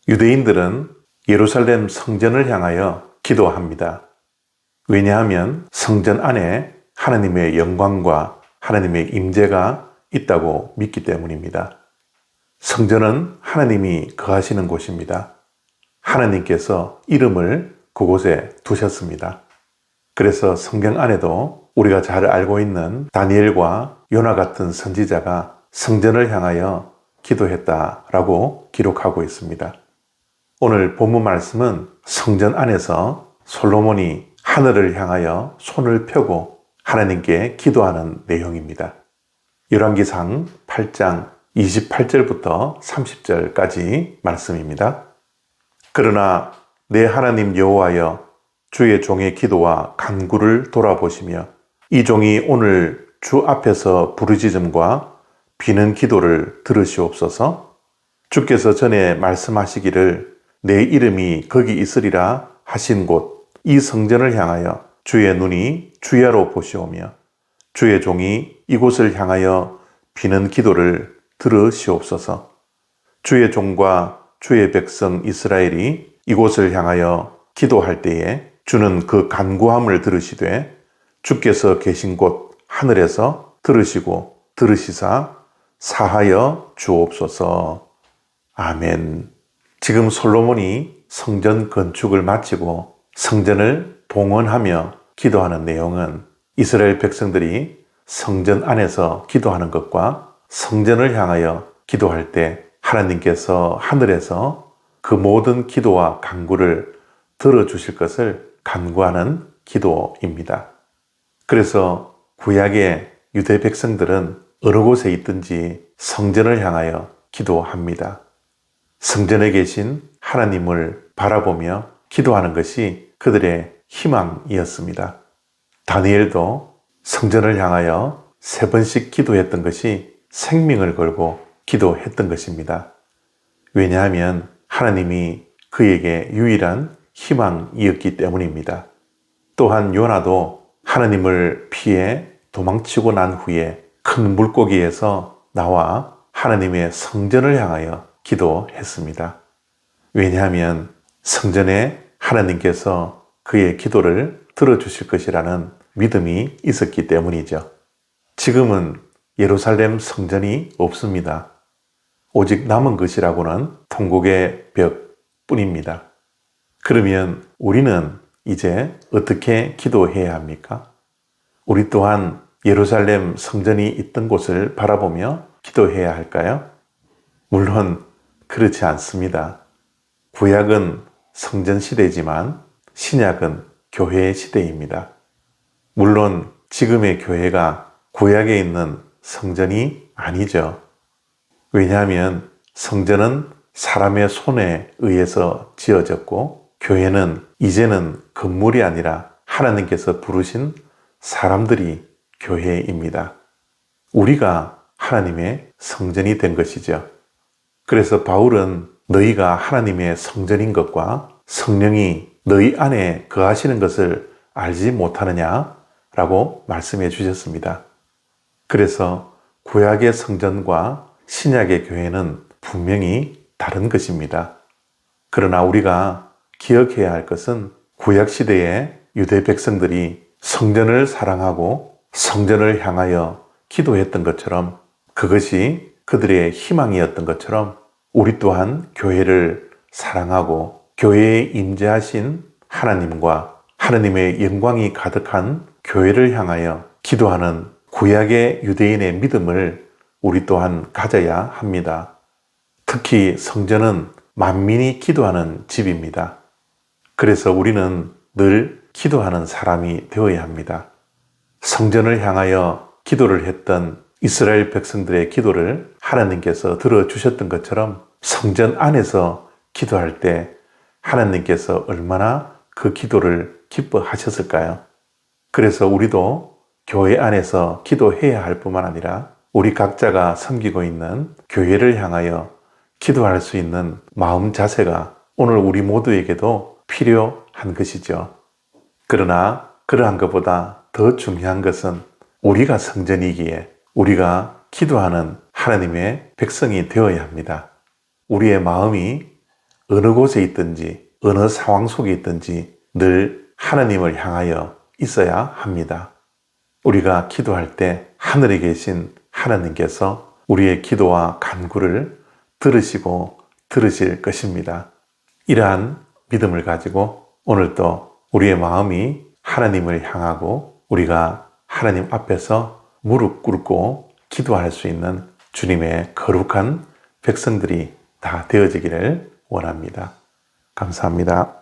유대인들은 예루살렘 성전을 향하여 기도합니다. 왜냐하면 성전 안에 하나님의 영광과 하나님의 임재가 있다고 믿기 때문입니다. 성전은 하나님이 거하시는 곳입니다. 하나님께서 이름을 그곳에 두셨습니다. 그래서 성경 안에도 우리가 잘 알고 있는 다니엘과 요나 같은 선지자가 성전을 향하여 기도했다라고 기록하고 있습니다. 오늘 본문 말씀은 성전 안에서 솔로몬이 하늘을 향하여 손을 펴고 하나님께 기도하는 내용입니다. 열왕기상 8장 28절부터 30절까지 말씀입니다. 그러나 내 하나님 여호와여, 주의 종의 기도와 간구를 돌아보시며 이 종이 오늘 주 앞에서 부르짖음과 비는 기도를 들으시옵소서. 주께서 전에 말씀하시기를 내 이름이 거기 있으리라 하신 곳 이 성전을 향하여 주의 눈이 주야로 보시오며 주의 종이 이곳을 향하여 비는 기도를 들으시옵소서. 주의 종과 주의 백성 이스라엘이 이곳을 향하여 기도할 때에 주는 그 간구함을 들으시되 주께서 계신 곳 하늘에서 들으시고 들으시사 사하여 주옵소서. 아멘. 지금 솔로몬이 성전 건축을 마치고 성전을 봉헌하며 기도하는 내용은 이스라엘 백성들이 성전 안에서 기도하는 것과 성전을 향하여 기도할 때 하나님께서 하늘에서 그 모든 기도와 간구를 들어주실 것을 간구하는 기도입니다. 그래서 구약의 유대 백성들은 어느 곳에 있든지 성전을 향하여 기도합니다. 성전에 계신 하나님을 바라보며 기도하는 것이 그들의 희망이었습니다. 다니엘도 성전을 향하여 3번씩 기도했던 것이 생명을 걸고 기도했던 것입니다. 왜냐하면 하나님이 그에게 유일한 희망이었기 때문입니다. 또한 요나도 하나님을 피해 도망치고 난 후에 큰 물고기에서 나와 하나님의 성전을 향하여 기도했습니다. 왜냐하면 성전에 하나님께서 그의 기도를 들어주실 것이라는 믿음이 있었기 때문이죠. 지금은 예루살렘 성전이 없습니다. 오직 남은 것이라고는 통곡의 벽 뿐입니다. 그러면 우리는 이제 어떻게 기도해야 합니까? 우리 또한 예루살렘 성전이 있던 곳을 바라보며 기도해야 할까요? 물론 그렇지 않습니다. 구약은 성전 시대지만 신약은 교회의 시대입니다. 물론 지금의 교회가 구약에 있는 성전이 아니죠. 왜냐하면 성전은 사람의 손에 의해서 지어졌고 교회는 이제는 건물이 아니라 하나님께서 부르신 사람들이 교회입니다. 우리가 하나님의 성전이 된 것이죠. 그래서 바울은 너희가 하나님의 성전인 것과 성령이 너희 안에 거하시는 것을 알지 못하느냐? 라고 말씀해 주셨습니다. 그래서 구약의 성전과 신약의 교회는 분명히 다른 것입니다. 그러나 우리가 기억해야 할 것은 구약시대의 유대 백성들이 성전을 사랑하고 성전을 향하여 기도했던 것처럼 그것이 그들의 희망이었던 것처럼 우리 또한 교회를 사랑하고 교회에 임재하신 하나님과 하나님의 영광이 가득한 교회를 향하여 기도하는 구약의 유대인의 믿음을 우리 또한 가져야 합니다. 특히 성전은 만민이 기도하는 집입니다. 그래서 우리는 늘 기도하는 사람이 되어야 합니다. 성전을 향하여 기도를 했던 이스라엘 백성들의 기도를 하나님께서 들어주셨던 것처럼 성전 안에서 기도할 때 하나님께서 얼마나 그 기도를 기뻐하셨을까요? 그래서 우리도 교회 안에서 기도해야 할 뿐만 아니라 우리 각자가 섬기고 있는 교회를 향하여 기도할 수 있는 마음 자세가 오늘 우리 모두에게도 필요한 것이죠. 그러나 그러한 것보다 더 중요한 것은 우리가 성전이기에 우리가 기도하는 하나님의 백성이 되어야 합니다. 우리의 마음이 어느 곳에 있든지 어느 상황 속에 있든지 늘 하나님을 향하여 있어야 합니다. 우리가 기도할 때 하늘에 계신 하나님께서 우리의 기도와 간구를 들으시고 들으실 것입니다. 이러한 믿음을 가지고 오늘도 우리의 마음이 하나님을 향하고 우리가 하나님 앞에서 무릎 꿇고 기도할 수 있는 주님의 거룩한 백성들이 다 되어지기를 원합니다. 감사합니다.